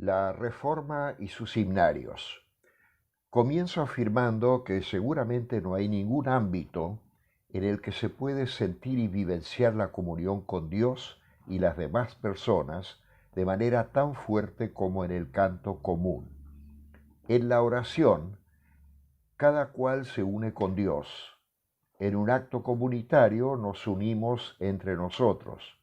La Reforma y sus himnarios. Comienzo afirmando que seguramente no hay ningún ámbito en el que se puede sentir y vivenciar la comunión con Dios y las demás personas de manera tan fuerte como en el canto común. En la oración, cada cual se une con Dios. En un acto comunitario nos unimos entre nosotros,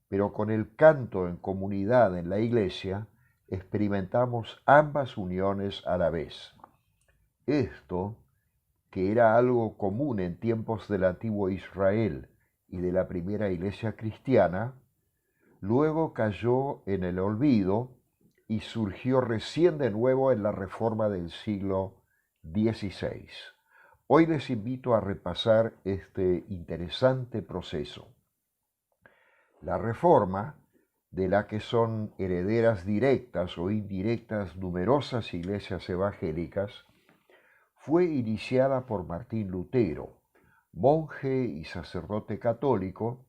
pero con el canto en comunidad en la iglesia experimentamos ambas uniones a la vez. Esto, que era algo común en tiempos del antiguo Israel y de la primera iglesia cristiana, luego cayó en el olvido y surgió recién de nuevo en la Reforma del siglo XVI. Hoy les invito a repasar este interesante proceso. La Reforma, de la que son herederas directas o indirectas numerosas iglesias evangélicas, fue iniciada por Martín Lutero, monje y sacerdote católico,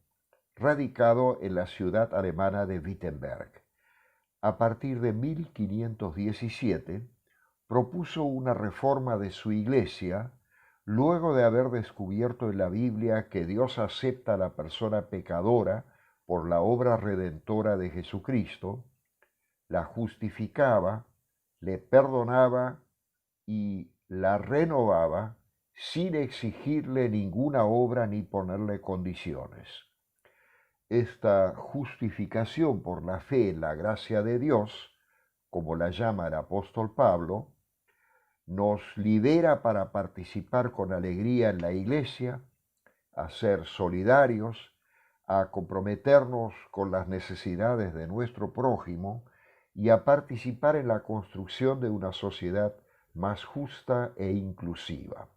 radicado en la ciudad alemana de Wittenberg. A partir de 1517, propuso una reforma de su iglesia, luego de haber descubierto en la Biblia que Dios acepta a la persona pecadora por la obra redentora de Jesucristo, la justificaba, le perdonaba y la renovaba sin exigirle ninguna obra ni ponerle condiciones. Esta justificación por la fe en la gracia de Dios, como la llama el apóstol Pablo, nos libera para participar con alegría en la iglesia, a ser solidarios, a comprometernos con las necesidades de nuestro prójimo y a participar en la construcción de una sociedad más justa e inclusiva.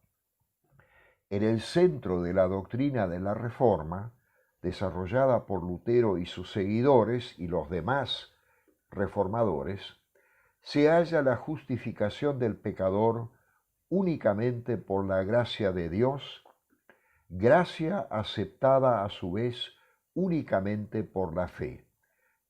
En el centro de la doctrina de la Reforma, desarrollada por Lutero y sus seguidores y los demás reformadores, se halla la justificación del pecador únicamente por la gracia de Dios, gracia aceptada a su vez únicamente por la fe.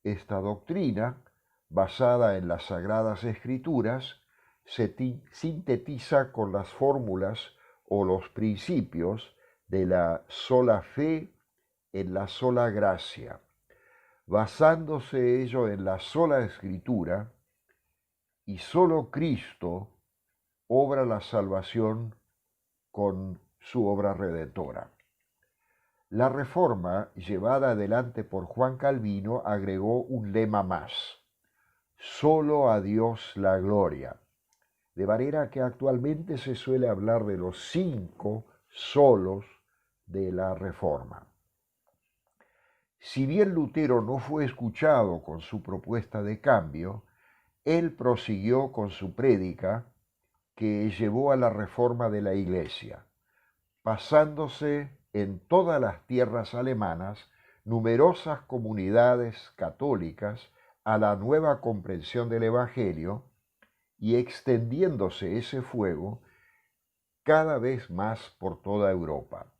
Esta doctrina, basada en las Sagradas Escrituras, se sintetiza con las fórmulas o los principios de la sola fe en la sola gracia, basándose ello en la sola Escritura, y solo Cristo obra la salvación con su obra redentora. La Reforma, llevada adelante por Juan Calvino, agregó un lema más: solo a Dios la gloria, de manera que actualmente se suele hablar de los 5 solos de la Reforma. Si bien Lutero no fue escuchado con su propuesta de cambio, él prosiguió con su prédica que llevó a la reforma de la Iglesia, pasándose en todas las tierras alemanas numerosas comunidades católicas a la nueva comprensión del Evangelio y extendiéndose ese fuego cada vez más por toda Europa.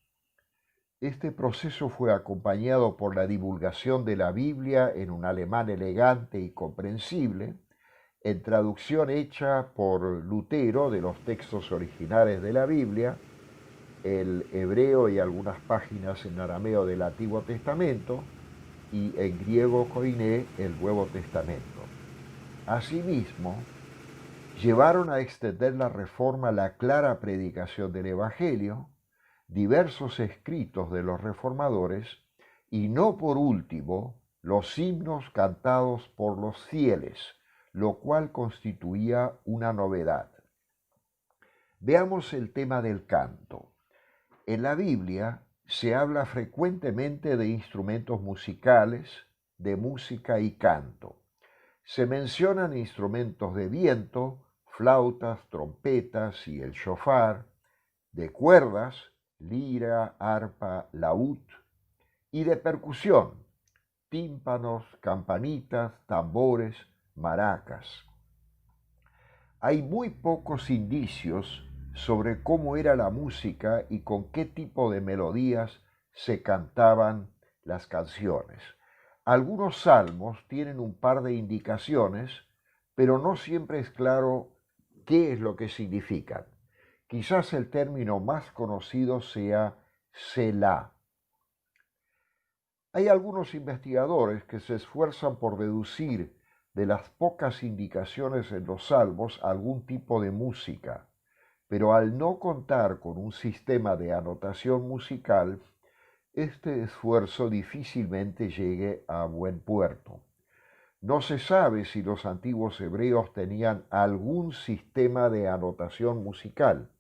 Este proceso fue acompañado por la divulgación de la Biblia en un alemán elegante y comprensible, en traducción hecha por Lutero de los textos originales de la Biblia, el hebreo y algunas páginas en arameo del Antiguo Testamento, y en griego koiné el Nuevo Testamento. Asimismo, llevaron a extender la Reforma la clara predicación del Evangelio, diversos escritos de los reformadores y, no por último, los himnos cantados por los fieles, lo cual constituía una novedad. Veamos el tema del canto. En la Biblia se habla frecuentemente de instrumentos musicales, de música y canto. Se mencionan instrumentos de viento, flautas, trompetas y el shofar, de cuerdas, lira, arpa, laúd, y de percusión, tímpanos, campanitas, tambores, maracas. Hay muy pocos indicios sobre cómo era la música y con qué tipo de melodías se cantaban las canciones. Algunos salmos tienen un par de indicaciones, pero no siempre es claro qué es lo que significan. Quizás el término más conocido sea Selah. Hay algunos investigadores que se esfuerzan por deducir de las pocas indicaciones en los salmos algún tipo de música, pero al no contar con un sistema de anotación musical, este esfuerzo difícilmente llegue a buen puerto. No se sabe si los antiguos hebreos tenían algún sistema de anotación musical.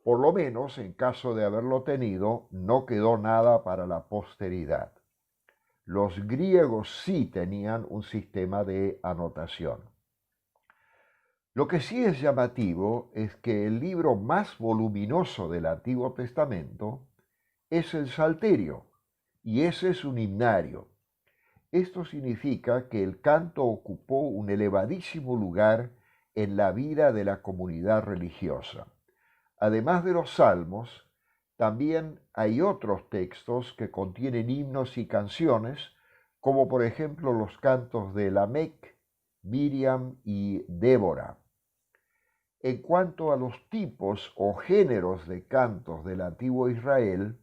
Por lo menos, en caso de haberlo tenido, no quedó nada para la posteridad. Los griegos sí tenían un sistema de anotación. Lo que sí es llamativo es que el libro más voluminoso del Antiguo Testamento es el Salterio, y ese es un himnario. Esto significa que el canto ocupó un elevadísimo lugar en la vida de la comunidad religiosa. Además de los salmos, también hay otros textos que contienen himnos y canciones, como por ejemplo los cantos de Lamec, Miriam y Débora. En cuanto a los tipos o géneros de cantos del antiguo Israel,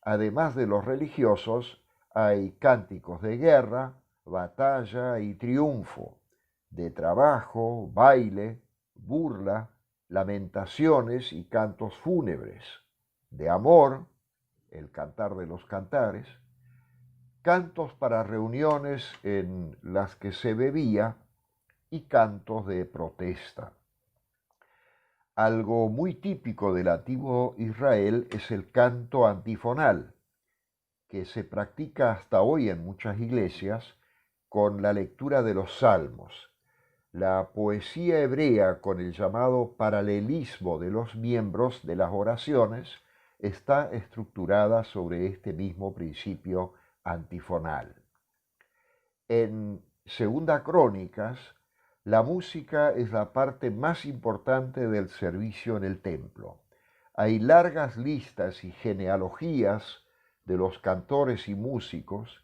además de los religiosos, hay cánticos de guerra, batalla y triunfo, de trabajo, baile, burla, lamentaciones y cantos fúnebres, de amor, el cantar de los cantares, cantos para reuniones en las que se bebía y cantos de protesta. Algo muy típico del antiguo Israel es el canto antifonal, que se practica hasta hoy en muchas iglesias con la lectura de los salmos. La poesía hebrea, con el llamado paralelismo de los miembros de las oraciones, está estructurada sobre este mismo principio antifonal. En Segunda Crónicas, la música es la parte más importante del servicio en el templo. Hay largas listas y genealogías de los cantores y músicos,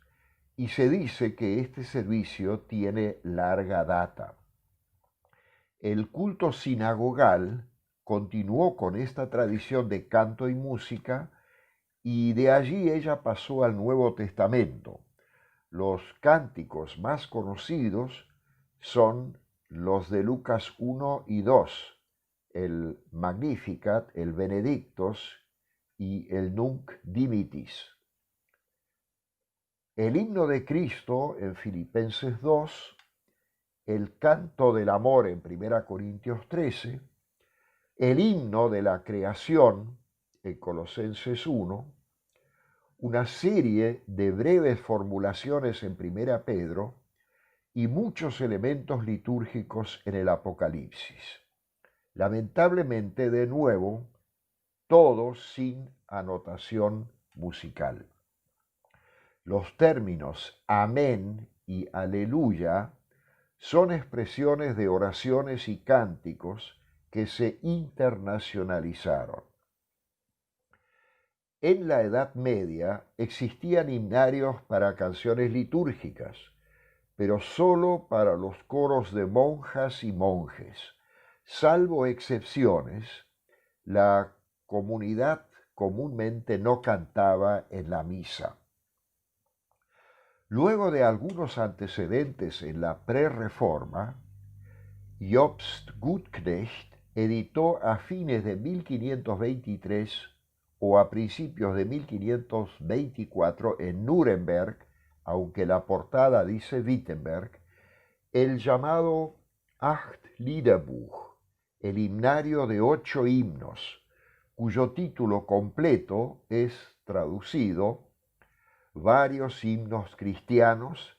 y se dice que este servicio tiene larga data. El culto sinagogal continuó con esta tradición de canto y música, y de allí ella pasó al Nuevo Testamento. Los cánticos más conocidos son los de Lucas 1 y 2, el Magnificat, el Benedictus y el Nunc Dimittis. El himno de Cristo en Filipenses 2, el canto del amor en 1 Corintios 13, el himno de la creación en Colosenses 1, una serie de breves formulaciones en 1 Pedro y muchos elementos litúrgicos en el Apocalipsis. Lamentablemente, de nuevo, todo sin anotación musical. Los términos amén y aleluya son expresiones de oraciones y cánticos que se internacionalizaron. En la Edad Media existían himnarios para canciones litúrgicas, pero solo para los coros de monjas y monjes. Salvo excepciones, la comunidad comúnmente no cantaba en la misa. Luego de algunos antecedentes en la prerreforma, Jobst Gutknecht editó a fines de 1523 o a principios de 1524 en Nuremberg, aunque la portada dice Wittenberg, el llamado Acht Liederbuch, el himnario de 8 himnos, cuyo título completo es traducido varios himnos cristianos,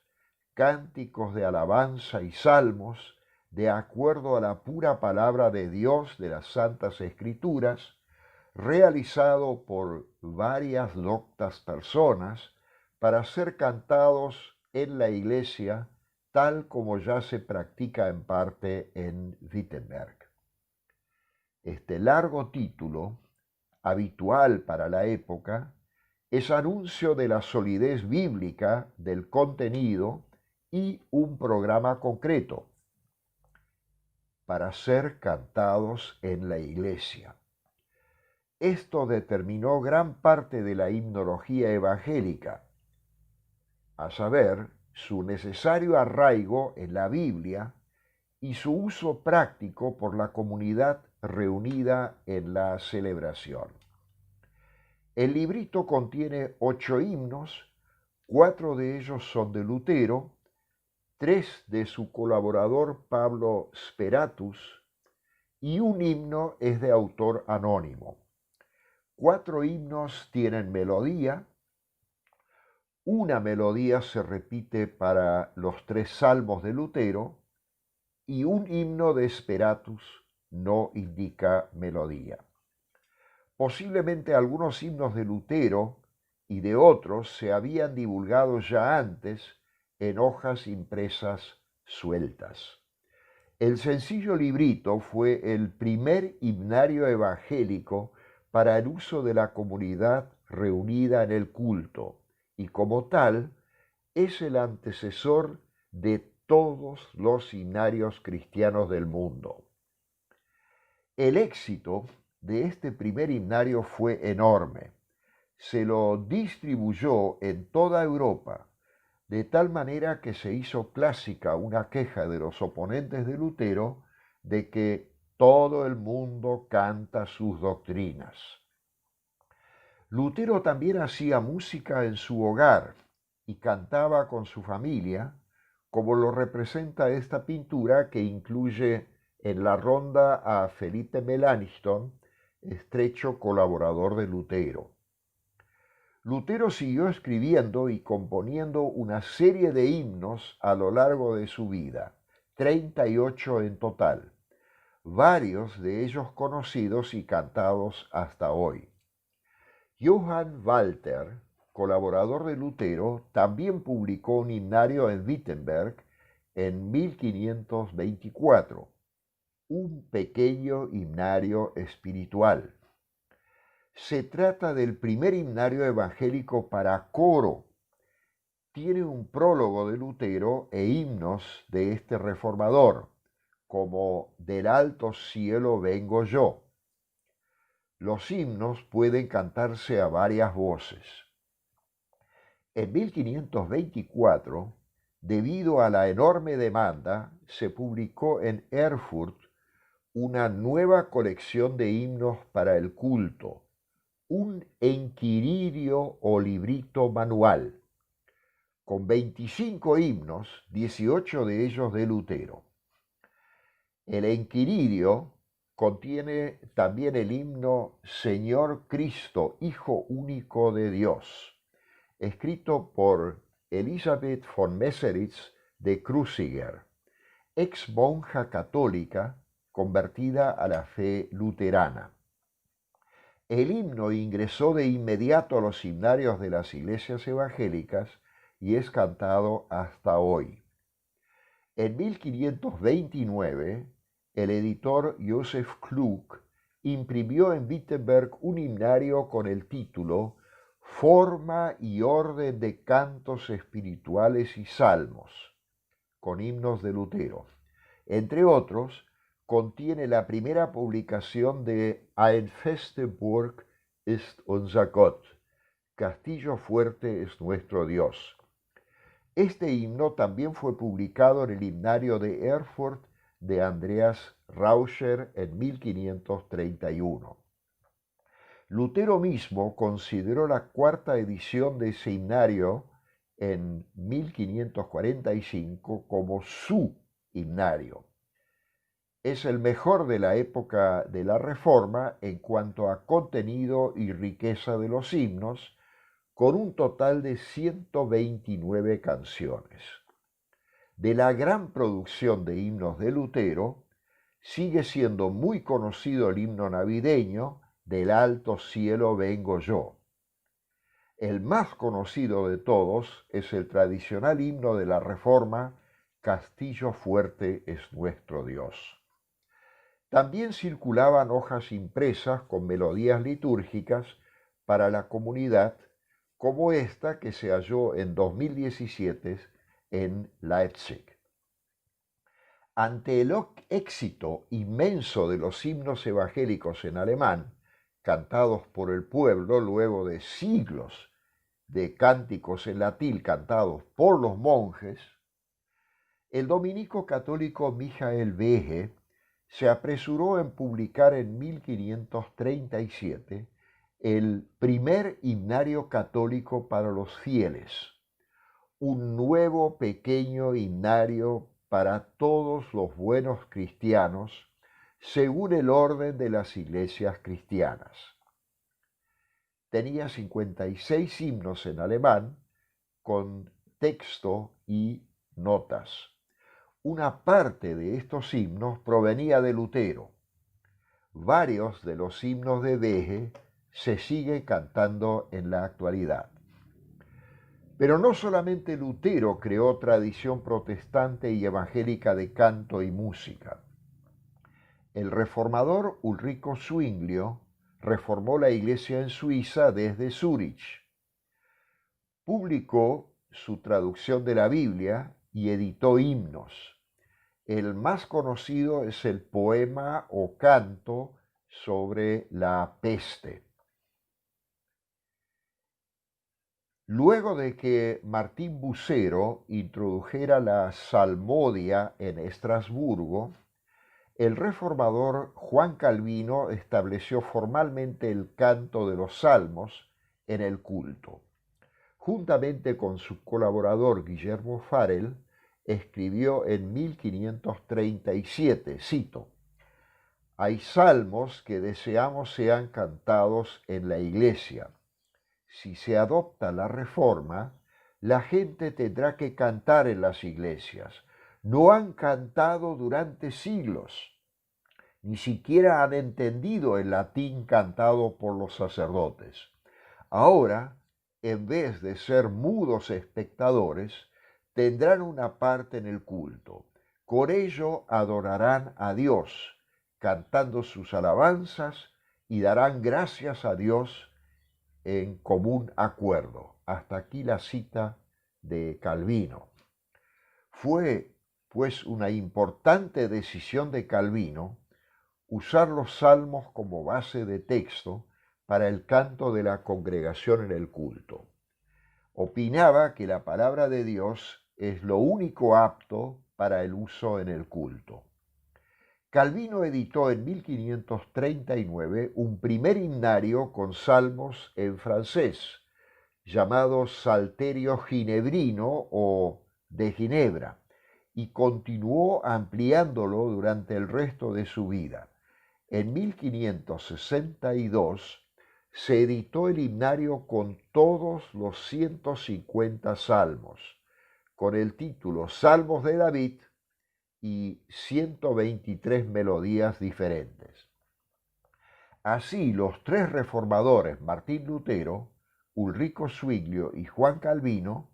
cánticos de alabanza y salmos, de acuerdo a la pura palabra de Dios de las Santas Escrituras, realizado por varias doctas personas para ser cantados en la iglesia, tal como ya se practica en parte en Wittenberg. Este largo título, habitual para la época, es anuncio de la solidez bíblica del contenido y un programa concreto. para ser cantados en la iglesia. Esto determinó gran parte de la himnología evangélica, a saber, su necesario arraigo en la Biblia y su uso práctico por la comunidad reunida en la celebración. El librito contiene 8 himnos, 4 de ellos son de Lutero, 3 de su colaborador Pablo Speratus y un himno es de autor anónimo. 4 himnos tienen melodía, una melodía se repite para los 3 salmos de Lutero y un himno de Speratus no indica melodía. Posiblemente algunos himnos de Lutero y de otros se habían divulgado ya antes en hojas impresas sueltas. El sencillo librito fue el primer himnario evangélico para el uso de la comunidad reunida en el culto y como tal es el antecesor de todos los himnarios cristianos del mundo. El éxito de este primer himnario fue enorme. Se lo distribuyó en toda Europa, de tal manera que se hizo clásica una queja de los oponentes de Lutero de que todo el mundo canta sus doctrinas. Lutero también hacía música en su hogar y cantaba con su familia, como lo representa esta pintura que incluye en la ronda a Felipe Melanchthon, estrecho colaborador de Lutero. Lutero siguió escribiendo y componiendo una serie de himnos a lo largo de su vida, 38 en total, varios de ellos conocidos y cantados hasta hoy. Johann Walter, colaborador de Lutero, también publicó un himnario en Wittenberg en 1524, un pequeño himnario espiritual. Se trata del primer himnario evangélico para coro. Tiene un prólogo de Lutero e himnos de este reformador, como Del alto cielo vengo yo. Los himnos pueden cantarse a varias voces. En 1524, debido a la enorme demanda, se publicó en Erfurt una nueva colección de himnos para el culto, un enquiridio o librito manual, con 25 himnos, 18 de ellos de Lutero. El enquiridio contiene también el himno Señor Cristo, Hijo único de Dios, escrito por Elisabeth von Meseritz de Cruziger, ex monja católica convertida a la fe luterana. El himno ingresó de inmediato a los himnarios de las iglesias evangélicas y es cantado hasta hoy. En 1529, el editor Joseph Klug imprimió en Wittenberg un himnario con el título Forma y orden de cantos espirituales y salmos, con himnos de Lutero. Entre otros, contiene la primera publicación de Ein feste Burg ist unser Gott, Castillo fuerte es nuestro Dios. Este himno también fue publicado en el himnario de Erfurt de Andreas Rauscher en 1531. Lutero mismo consideró la cuarta edición de ese himnario en 1545 como su himnario. Es el mejor de la época de la Reforma en cuanto a contenido y riqueza de los himnos, con un total de 129 canciones. De la gran producción de himnos de Lutero, sigue siendo muy conocido el himno navideño Del alto cielo vengo yo. El más conocido de todos es el tradicional himno de la Reforma Castillo fuerte es nuestro Dios. También circulaban hojas impresas con melodías litúrgicas para la comunidad, como esta que se halló en 2017 en Leipzig. Ante el éxito inmenso de los himnos evangélicos en alemán, cantados por el pueblo luego de siglos de cánticos en latín cantados por los monjes, el dominico católico Michael Behe se apresuró en publicar en 1537 el primer himnario católico para los fieles, un nuevo pequeño himnario para todos los buenos cristianos, según el orden de las iglesias cristianas. Tenía 56 himnos en alemán, con texto y notas. Una parte de estos himnos provenía de Lutero. Varios de los himnos de Behe se siguen cantando en la actualidad. Pero no solamente Lutero creó tradición protestante y evangélica de canto y música. El reformador Ulrico Zwinglio reformó la iglesia en Suiza desde Zúrich. Publicó su traducción de la Biblia y editó himnos. El más conocido es el poema o canto sobre la peste. Luego de que Martín Bucero introdujera la salmodia en Estrasburgo, el reformador Juan Calvino estableció formalmente el canto de los salmos en el culto. Juntamente con su colaborador Guillermo Farel, escribió en 1537, cito: «Hay salmos que deseamos sean cantados en la iglesia. Si se adopta la reforma, la gente tendrá que cantar en las iglesias. No han cantado durante siglos. Ni siquiera han entendido el latín cantado por los sacerdotes. Ahora, en vez de ser mudos espectadores, tendrán una parte en el culto. Con ello adorarán a Dios, cantando sus alabanzas, y darán gracias a Dios en común acuerdo». Hasta aquí la cita de Calvino. Fue, pues, una importante decisión de Calvino usar los salmos como base de texto para el canto de la congregación en el culto. Opinaba que la palabra de Dios es lo único apto para el uso en el culto. Calvino editó en 1539 un primer himnario con salmos en francés, llamado Salterio Ginebrino o de Ginebra, y continuó ampliándolo durante el resto de su vida. En 1562 se editó el himnario con todos los 150 salmos, con el título Salmos de David y 123 melodías diferentes. Así, los tres reformadores, Martín Lutero, Ulrico Zwinglio y Juan Calvino,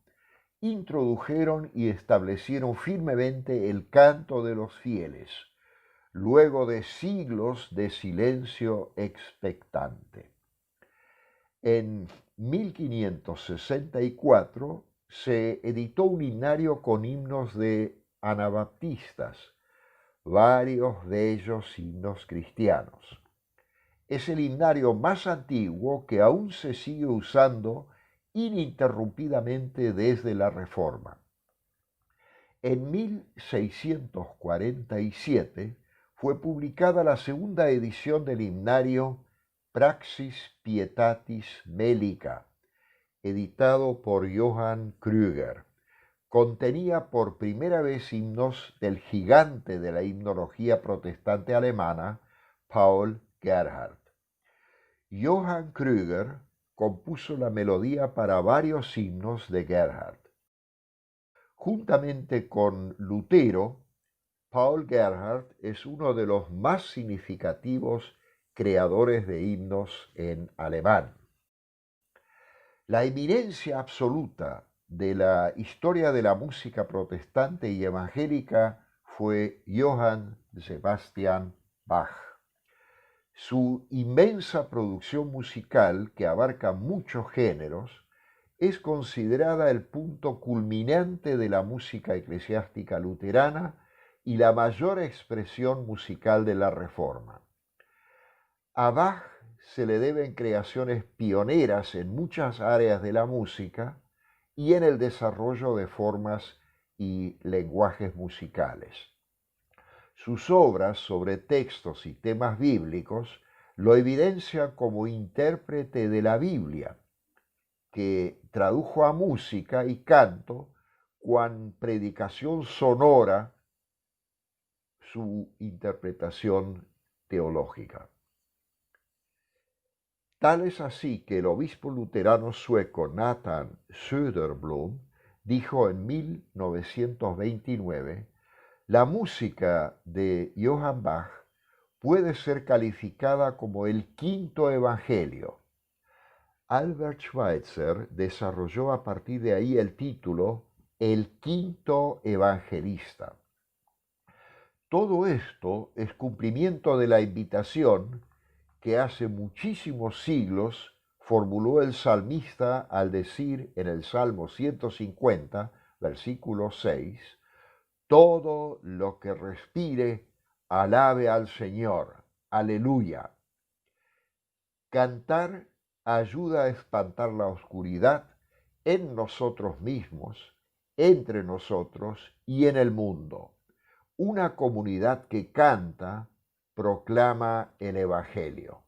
introdujeron y establecieron firmemente el canto de los fieles, luego de siglos de silencio expectante. En 1564 se editó un himnario con himnos de anabaptistas, varios de ellos himnos cristianos. Es el himnario más antiguo que aún se sigue usando ininterrumpidamente desde la Reforma. En 1647 fue publicada la segunda edición del himnario Praxis Pietatis Melica, editado por Johann Krüger. Contenía por primera vez himnos del gigante de la himnología protestante alemana, Paul Gerhardt. Johann Krüger compuso la melodía para varios himnos de Gerhardt. Juntamente con Lutero, Paul Gerhardt es uno de los más significativos creadores de himnos en alemán. La eminencia absoluta de la historia de la música protestante y evangélica fue Johann Sebastian Bach. Su inmensa producción musical, que abarca muchos géneros, es considerada el punto culminante de la música eclesiástica luterana y la mayor expresión musical de la Reforma. A Bach se le deben creaciones pioneras en muchas áreas de la música y en el desarrollo de formas y lenguajes musicales. Sus obras sobre textos y temas bíblicos lo evidencian como intérprete de la Biblia, que tradujo a música y canto cuan predicación sonora su interpretación teológica. Tal es así que el obispo luterano sueco Nathan Söderblom dijo en 1929: la música de Johann Bach puede ser calificada como el quinto evangelio. Albert Schweitzer desarrolló a partir de ahí el título El quinto evangelista. Todo esto es cumplimiento de la invitación que hace muchísimos siglos formuló el salmista al decir en el Salmo 150, versículo 6, todo lo que respire, alabe al Señor. Aleluya. Cantar ayuda a espantar la oscuridad en nosotros mismos, entre nosotros y en el mundo. Una comunidad que canta proclama el Evangelio.